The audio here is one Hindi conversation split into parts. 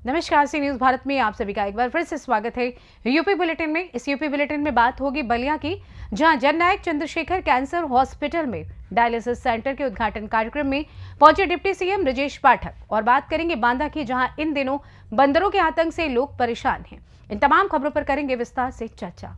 नमस्कार, सी न्यूज भारत में आप सभी का एक बार फिर से स्वागत है। यूपी बुलेटिन में इस यूपी बुलेटिन में बात होगी बलिया की, जहां जननायक चंद्रशेखर कैंसर हॉस्पिटल में डायलिसिस सेंटर के उद्घाटन कार्यक्रम में पहुंचे डिप्टी सीएम ब्रजेश पाठक। और बात करेंगे बांदा की, जहां इन दिनों बंदरों के आतंक से लोग परेशान हैं। इन तमाम खबरों पर करेंगे विस्तार से चर्चा।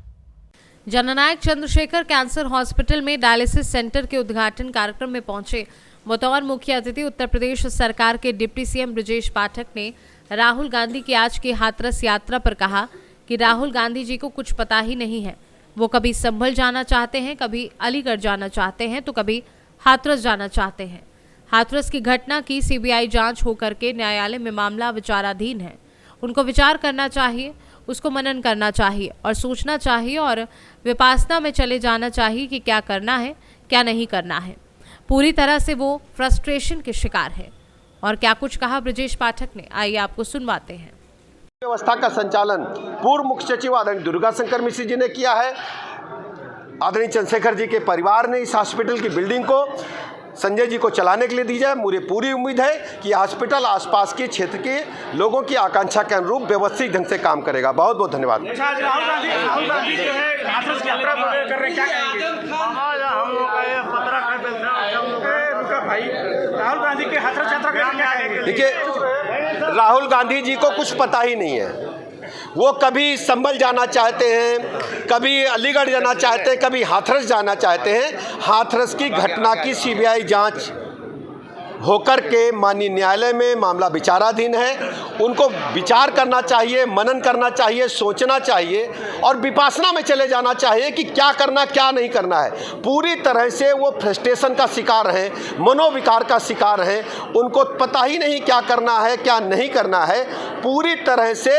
जननायक चंद्रशेखर कैंसर हॉस्पिटल में डायलिसिस सेंटर के उद्घाटन कार्यक्रम में पहुंचे बतौर मुख्य अतिथि उत्तर प्रदेश सरकार के डिप्टी सीएम ब्रजेश पाठक ने राहुल गांधी की आज की हाथरस यात्रा पर कहा कि राहुल गांधी जी को कुछ पता ही नहीं है। वो कभी संभल जाना चाहते हैं, कभी अलीगढ़ जाना चाहते हैं, तो कभी हाथरस जाना चाहते हैं। हाथरस की घटना की सीबीआई जांच होकर के न्यायालय में मामला विचाराधीन है। उनको विचार करना चाहिए, उसको मनन करना चाहिए और सोचना चाहिए और विपासना में चले जाना चाहिए कि क्या करना है, क्या नहीं करना है। पूरी तरह से वो फ्रस्ट्रेशन के शिकार है। और क्या कुछ कहा ब्रजेश पाठक ने, आइए आपको सुनवाते हैं। व्यवस्था का संचालन पूर्व मुख्य सचिव आदरणीय दुर्गा शंकर मिश्र जी ने किया है। आदरणीय चंद्रशेखर जी के परिवार ने इस हॉस्पिटल की बिल्डिंग को संजय जी को चलाने के लिए दी जाए। मुझे पूरी उम्मीद है कि हॉस्पिटल आसपास के क्षेत्र के लोगों की आकांक्षा के अनुरूप व्यवस्थित ढंग से काम करेगा। बहुत बहुत धन्यवाद। राहुल गांधी जो है हाथरस की यात्रा कर रहे हैं, क्या कहेंगे? राहुल गांधी के हाथरस यात्रा कर क्या कहेंगे? देखिए, राहुल गांधी जी को कुछ पता ही नहीं है। वो कभी संभल जाना चाहते हैं, कभी अलीगढ़ जाना चाहते हैं, कभी हाथरस जाना चाहते हैं। हाथरस की घटना की सीबीआई जांच होकर के माननीय न्यायालय में मामला विचाराधीन है। उनको विचार करना चाहिए, मनन करना चाहिए, सोचना चाहिए और विपासना में चले जाना चाहिए कि क्या करना क्या नहीं करना है। पूरी तरह से वो फ्रस्ट्रेशन का शिकार हैं, मनोविकार का शिकार हैं। उनको पता ही नहीं क्या करना है, क्या नहीं करना है। पूरी तरह से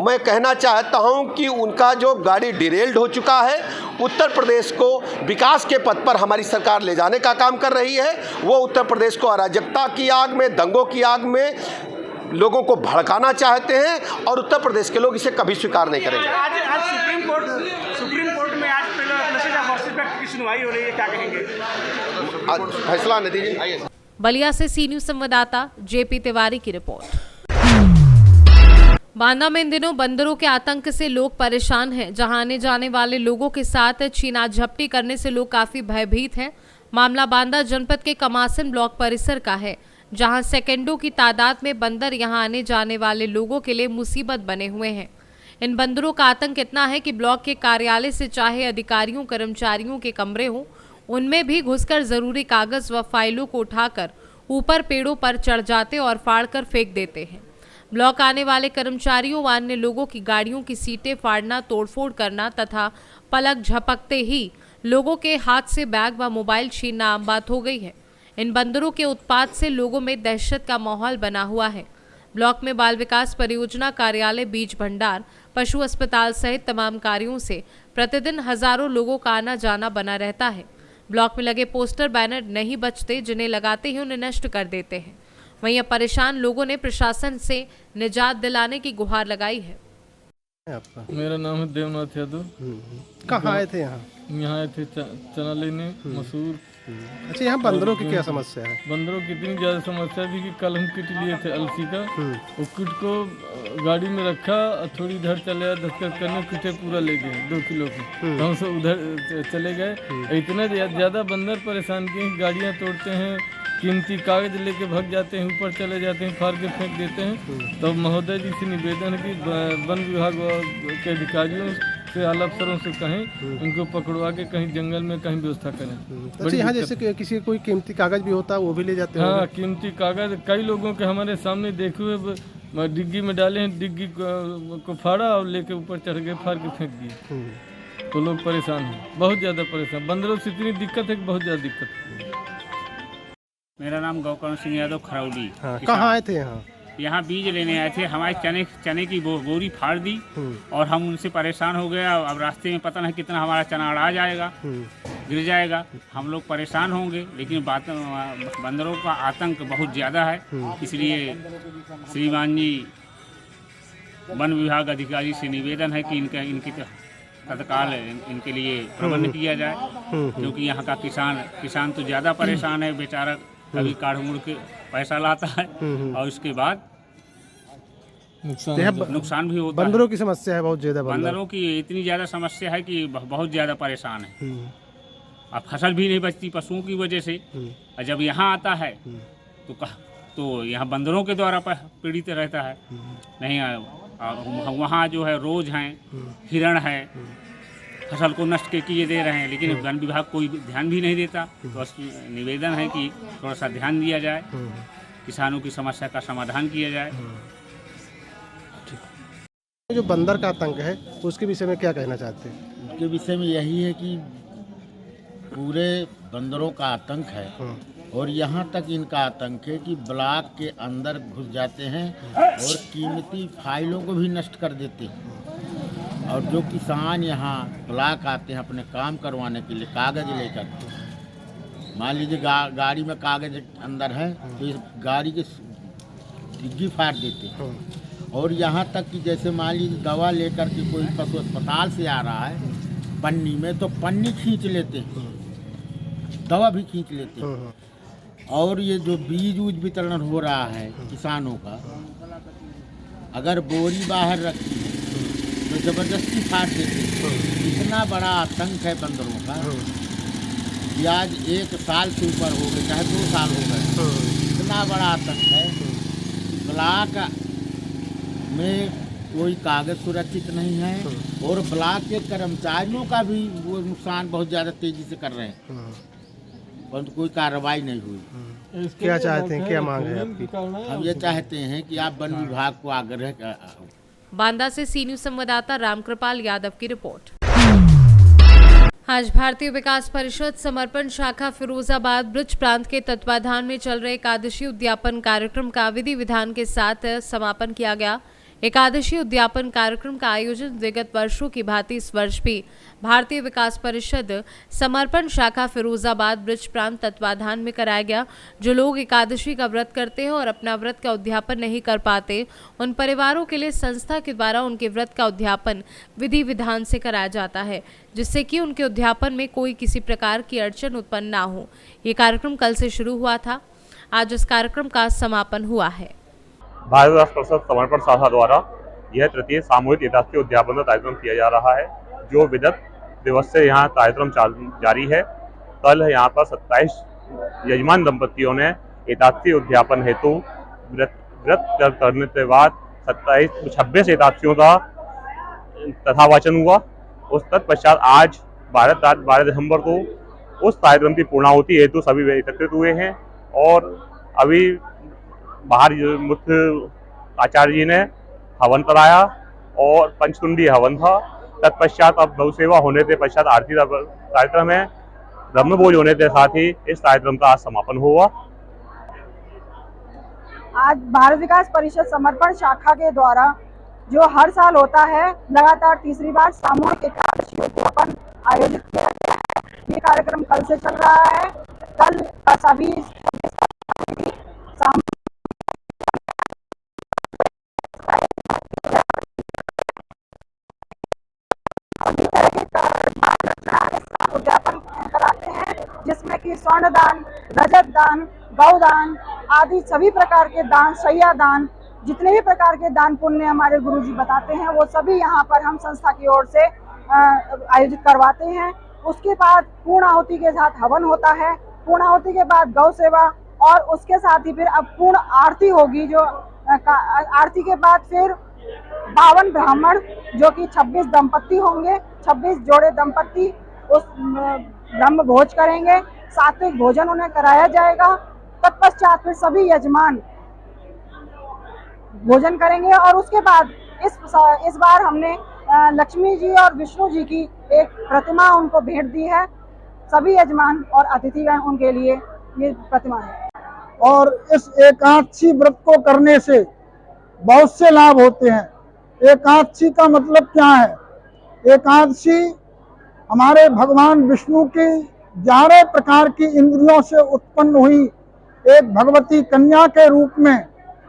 मैं कहना चाहता हूँ कि उनका जो गाड़ी डिरेल्ड हो चुका है, उत्तर प्रदेश को विकास के पथ पर हमारी सरकार ले जाने का काम कर रही है। वो उत्तर प्रदेश को अराजकता की आग में, दंगों की आग में लोगों को भड़काना चाहते हैं और उत्तर प्रदेश के लोग इसे कभी स्वीकार नहीं करेंगे। आज सुप्रीम कोर्ट में आज की सुनवाई हो रही है, क्या कहेंगे? आज फैसला नहीं दीजिए। बलिया से सी न्यूज संवाददाता जेपी तिवारी की रिपोर्ट। बांदा में इन दिनों बंदरों के आतंक से लोग परेशान हैं, जहां आने जाने वाले लोगों के साथ छीना झपटी करने से लोग काफी भयभीत हैं। मामला बांदा जनपद के कमासन ब्लॉक परिसर का है, जहां सेकंडों की तादाद में बंदर यहां आने जाने वाले लोगों के लिए मुसीबत बने हुए हैं। इन बंदरों का आतंक इतना है कि ब्लॉक के कार्यालय से चाहे अधिकारियों कर्मचारियों के कमरे हों, उनमें भी घुसकर जरूरी कागज व फाइलों को उठाकर ऊपर पेड़ों पर चढ़ जाते और फाड़कर फेंक देते हैं। ब्लॉक आने वाले कर्मचारियों व अन्य लोगों की गाड़ियों की सीटें फाड़ना, तोड़फोड़ करना तथा पलक झपकते ही लोगों के हाथ से बैग व मोबाइल छीनना आम बात हो गई है। इन बंदरों के उत्पात से लोगों में दहशत का माहौल बना हुआ है। ब्लॉक में बाल विकास परियोजना कार्यालय, बीज भंडार, पशु अस्पताल सहित तमाम कार्यों से प्रतिदिन हजारों लोगों का आना जाना बना रहता है। ब्लॉक में लगे पोस्टर बैनर नहीं बचते, जिन्हें लगाते ही उन्हें नष्ट कर देते हैं। वहीं अब परेशान लोगों ने प्रशासन से निजात दिलाने की गुहार लगाई है। आपका? मेरा नाम है देवनाथ यादव। कहाँ आए थे यहाँ? यहाँ आए थे चना लेने, मसूर। अच्छा, यहाँ बंदरों की क्या समस्या है? बंदरों की इतनी ज़्यादा समस्या थी कि कल हम किट लिए थे अलसी का। वो किट को गाड़ी में रखा और थोड़ी इधर चले गए, दस्तखत करने किटे पूरा ले गए 2 किलो की। तो हम सब उधर चले गए। इतने ज़्यादा बंदर परेशान किए, गाड़ियाँ तोड़ते हैं, कीमती कागज लेके भाग जाते हैं, ऊपर चले जाते हैं, फाड़ के फेंक देते हैं। तो महोदय जी से निवेदन है कि वन विभाग के अधिकारियों से, आला अफसरों से कहें, इनको पकड़वा के कहीं जंगल में कहीं व्यवस्था करें। अच्छा, यहाँ जैसे किसी कोई कीमती कागज भी होता है, वो भी ले जाते हैं? हाँ, कीमती कागज कई लोगों के हमारे सामने देखे हुए डिग्गी में डाले हैं, डिग्गी को फाड़ा और लेके ऊपर चढ़ गए, फाड़ के फेंक दिए। तो लोग परेशान हैं, बहुत ज़्यादा परेशान। बंदरों से इतनी दिक्कत है कि बहुत ज़्यादा दिक्कत है। मेरा नाम गौकर्ण सिंह यादव, खरौली। हाँ, कहाँ आए थे यहाँ? यहाँ बीज लेने आए थे। हमारे चने की बोरी फाड़ दी और हम उनसे परेशान हो गए। अब रास्ते में पता नहीं कितना हमारा चना अड़ा जाएगा, गिर जाएगा, हम लोग परेशान होंगे। लेकिन बंदरों का आतंक बहुत ज़्यादा है, इसलिए श्रीमान जी वन विभाग अधिकारी से निवेदन है कि इनकी तत्काल इनके लिए प्रबंध किया जाए, क्योंकि यहाँ का किसान तो ज़्यादा परेशान है बेचारा। कभी काढ़ मुड़ के पैसा लाता है और उसके बाद नुकसान यहाँ होता है। नुकसान भी होता है। बंदरों की समस्या है बहुत ज्यादा। बंदरों की इतनी ज़्यादा समस्या है कि बहुत ज़्यादा परेशान है। हम्म, अब फसल भी नहीं बचती पशुओं की वजह से। और जब यहाँ आता है तो यहाँ बंदरों के द्वारा पीड़ित रहता है। नहीं वहाँ जो है रोज हैं, हिरण है, फसल को नष्ट किए दे रहे हैं, लेकिन वन विभाग कोई ध्यान भी नहीं देता। तो बस निवेदन है कि थोड़ा सा ध्यान दिया जाए, किसानों की समस्या का समाधान किया जाए। जो बंदर का आतंक है उसके विषय में क्या कहना चाहते हैं? के विषय में यही है कि पूरे बंदरों का आतंक है और यहाँ तक इनका आतंक है कि ब्लॉक के अंदर घुस जाते हैं और कीमती फाइलों को भी नष्ट कर देते हैं। और जो किसान यहाँ ब्लॉक आते हैं अपने काम करवाने के लिए कागज लेकर, मान लीजिए गाड़ी में कागज अंदर है तो इस गाड़ी की डिग्गी फाड़ देते हैं। और यहाँ तक कि जैसे मान लीजिए दवा लेकर के कोई पशु अस्पताल से आ रहा है पन्नी में, तो पन्नी खींच लेते हैं, दवा भी खींच लेते हैं। और ये जो बीज उज वितरण हो रहा है किसानों का, अगर बोरी बाहर रखी तो ज़बरदस्ती फाड़ देते। इतना बड़ा आतंक है बंदरों का कि आज 1 साल से ऊपर हो गए, चाहे 2 साल हो गए, इतना बड़ा आतंक है। ब्लॉक में कोई कागज सुरक्षित नहीं है और ब्लॉक के कर्मचारियों का भी वो नुकसान बहुत ज़्यादा तेजी से कर रहे हैं, परंतु कोई कार्रवाई नहीं हुई। क्या चाहते हैं, क्या मांग है आपकी? हम ये चाहते हैं कि आप वन विभाग को आग्रह। बांदा से सी न्यूज संवाददाता रामकृपाल यादव की रिपोर्ट। आज भारतीय विकास परिषद समर्पण शाखा फिरोजाबाद ब्रज प्रांत के तत्वाधान में चल रहे एकादशी उद्यापन कार्यक्रम का विधि विधान के साथ समापन किया गया। एकादशी उद्यापन कार्यक्रम का आयोजन विगत वर्षों की भांति इस वर्ष भी भारतीय विकास परिषद समर्पण शाखा फिरोजाबाद ब्रज प्रांत तत्वाधान में कराया गया। जो लोग एकादशी का व्रत करते हैं और अपना व्रत का उद्यापन नहीं कर पाते, उन परिवारों के लिए संस्था के द्वारा उनके व्रत का उद्यापन विधि विधान से कराया जाता है, जिससे कि उनके उद्यापन में कोई किसी प्रकार की अड़चन उत्पन्न ना हो। ये कार्यक्रम कल से शुरू हुआ था, आज इस कार्यक्रम का समापन हुआ है। भारतीय विकास परिषद समर्पण शाखा द्वारा यह तृतीय सामूहिक एकादशी उद्यापन का कार्यक्रम किया जा रहा है, जो विगत दिवस से यहाँ कार्यक्रम जारी है। कल यहाँ पर 27 यजमान दंपतियों ने एकादशी उद्यापन हेतु व्रत करने के बाद 26 एकादशियों का तथावाचन हुआ। उस तत्पश्चात आज 12 दिसंबर को उस कार्यक्रम की पूर्णाहुति हेतु सभी एकत्रित हुए हैं और अभी बाहर मुख्य आचार्य जी ने हवन कराया और पंचतुंडी हवन था। तत्पश्चात अब गौ सेवा होने के पश्चात आरती का कार्यक्रम है। ब्रह्मभोज होने के साथ ही इस कार्यक्रम का आज समापन हुआ। आज भारत विकास परिषद समर्पण शाखा के द्वारा जो हर साल होता है, लगातार तीसरी बार सामूहिक एकादशी उद्यापन आयोजित किया गया है। ये कार्यक्रम कल से चल रहा है। कल सभी उद्यापन कराते हैं, जिसमें कि स्वर्ण दान, रजत दान, गौदान आदि सभी प्रकार के दान, शैया दान, जितने भी प्रकार के दान पुण्य हमारे गुरुजी बताते हैं, वो सभी यहाँ पर हम संस्था की ओर से आयोजित करवाते हैं। उसके बाद पूर्णाहुति के साथ हवन होता है। पूर्णाहुति के बाद गौ सेवा और उसके साथ ही फिर अब पूर्ण आरती होगी। जो आरती के बाद फिर 52 ब्राह्मण जो कि 26 दंपत्ति होंगे, 26 जोड़े दंपत्ति उस ब्रह्म भोज करेंगे। सात्विक भोजन उन्हें कराया जाएगा। तत्पश्चात फिर सभी यजमान भोजन करेंगे और उसके बाद इस बार हमने लक्ष्मी जी और विष्णु जी की एक प्रतिमा उनको भेंट दी है। सभी यजमान और अतिथिगण उनके लिए ये प्रतिमा है। और इस एकादशी व्रत को करने से बहुत से लाभ होते हैं। एकादशी का मतलब क्या है? एकादशी हमारे भगवान विष्णु की 11 प्रकार की इंद्रियों से उत्पन्न हुई एक भगवती कन्या के रूप में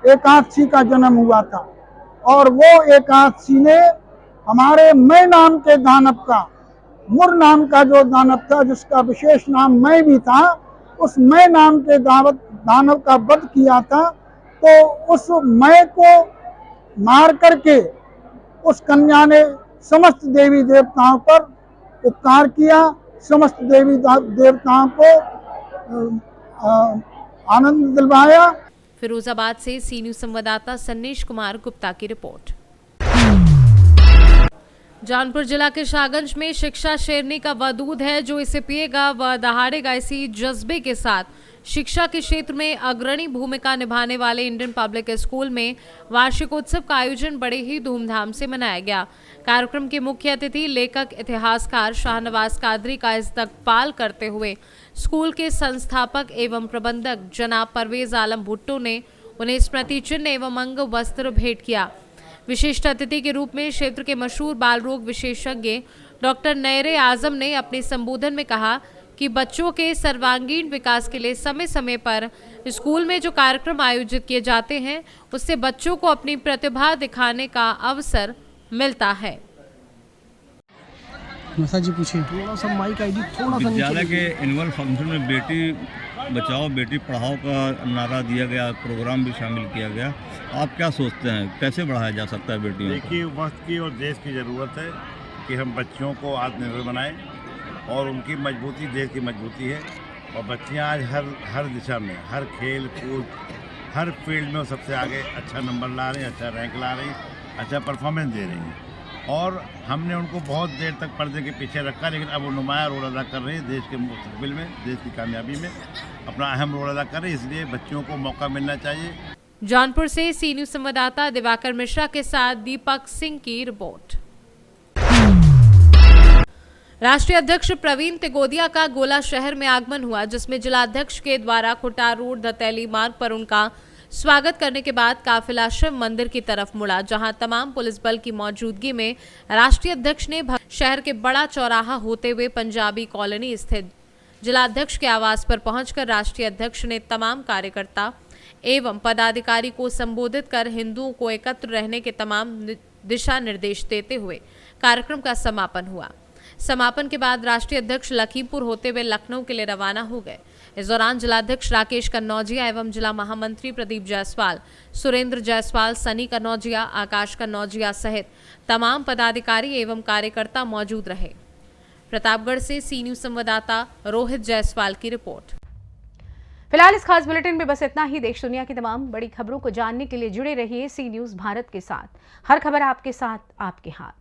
एकादशी का जन्म हुआ था और वो एकादशी ने हमारे मैं नाम के दानव का, मुर नाम का जो दानव था, जिसका विशेष नाम मैं भी था, उस मैं नाम के दानव का वध किया था। तो उस मैं को मार करके उस कन्या ने समस्त देवी देवताओं पर उपकार किया, समस्त देवी देवताओं को आनंद दिलवाया। फिरोजाबाद से सी न्यूज संवाददाता सन्नेश कुमार गुप्ता की रिपोर्ट। जौनपुर जिला के शाहगंज में शिक्षा शेरनी का वह दूध है जो इसे पिएगा वह दहाड़ेगा। इसी जज्बे के साथ शिक्षा के क्षेत्र में अग्रणी भूमिका निभाने वाले इंडियन पब्लिक स्कूल में वार्षिकोत्सव का आयोजन बड़े ही धूमधाम से मनाया गया। कार्यक्रम के मुख्य अतिथि लेखक इतिहासकार शाहनवाज कादरी का इस्तकबाल करते हुए स्कूल के संस्थापक एवं प्रबंधक जनाब परवेज आलम भुट्टो ने उन्हें स्मृति चिन्ह एवं अंग वस्त्र भेंट किया। विशिष्ट अतिथि के रूप में क्षेत्र के मशहूर बाल रोग विशेषज्ञ डॉक्टर नैरे आजम ने अपने संबोधन में कहा कि बच्चों के सर्वांगीण विकास के लिए समय समय पर स्कूल में जो कार्यक्रम आयोजित किए जाते हैं उससे बच्चों को अपनी प्रतिभा दिखाने का अवसर मिलता है। जी पूछिए, थोड़ा सा माइक आईडी थोड़ा सा। विद्यालय के एनुअल फंक्शन में बेटी बचाओ बेटी पढ़ाओ का नारा दिया गया, प्रोग्राम भी शामिल किया गया। आप क्या सोचते हैं कैसे बढ़ाया जा सकता है बेटियों को? देखिए, वक्त की और देश की ज़रूरत है कि हम बच्चियों को आत्मनिर्भर बनाएं और उनकी मजबूती देश की मजबूती है। और बच्चियां आज हर दिशा में, हर खेल कूद, हर फील्ड में सबसे आगे अच्छा नंबर ला रही हैं, अच्छा रैंक ला रही हैं, अच्छा परफॉर्मेंस दे रही हैं। और हमने उनको बहुत देर तक पर्दे के पीछे रखा, लेकिन अब वो नुमाया रोल अदा कर रही है देश के मुस्तकबिल में, देश की कामयाबी में अपना अहम रोल अदा कर रही है। इसलिए बच्चियों को मौका मिलना चाहिए। जौनपुर से सी न्यूज संवाददाता दिवाकर मिश्रा के साथ दीपक सिंह की रिपोर्ट। राष्ट्रीय अध्यक्ष प्रवीण तिगोदिया का गोला शहर में आगमन हुआ, जिसमें जिलाध्यक्ष के द्वारा खुटार रोड दतैली मार्ग पर उनका स्वागत करने के बाद काफिला शिव मंदिर की तरफ मुड़ा, जहां तमाम पुलिस बल की मौजूदगी में राष्ट्रीय अध्यक्ष ने शहर के बड़ा चौराहा होते हुए पंजाबी कॉलोनी स्थित जिलाध्यक्ष के आवास पर पहुंचकर राष्ट्रीय अध्यक्ष ने तमाम कार्यकर्ता एवं पदाधिकारी को संबोधित कर हिंदुओं को एकत्र रहने के तमाम दिशा निर्देश देते हुए कार्यक्रम का समापन हुआ। समापन के बाद राष्ट्रीय अध्यक्ष लखीमपुर होते हुए लखनऊ के लिए रवाना हो गए। इस दौरान जिलाध्यक्ष राकेश कन्नौजिया एवं जिला महामंत्री प्रदीप जायसवाल, सुरेंद्र जायसवाल, सनी कन्नौजिया, आकाश कन्नौजिया सहित तमाम पदाधिकारी एवं कार्यकर्ता मौजूद रहे। प्रतापगढ़ से सी न्यूज संवाददाता रोहित जायसवाल की रिपोर्ट। फिलहाल इस खास बुलेटिन में बस इतना ही। देश दुनिया की तमाम बड़ी खबरों को जानने के लिए जुड़े रहिए सी न्यूज भारत के साथ। हर खबर आपके साथ, आपके हाथ।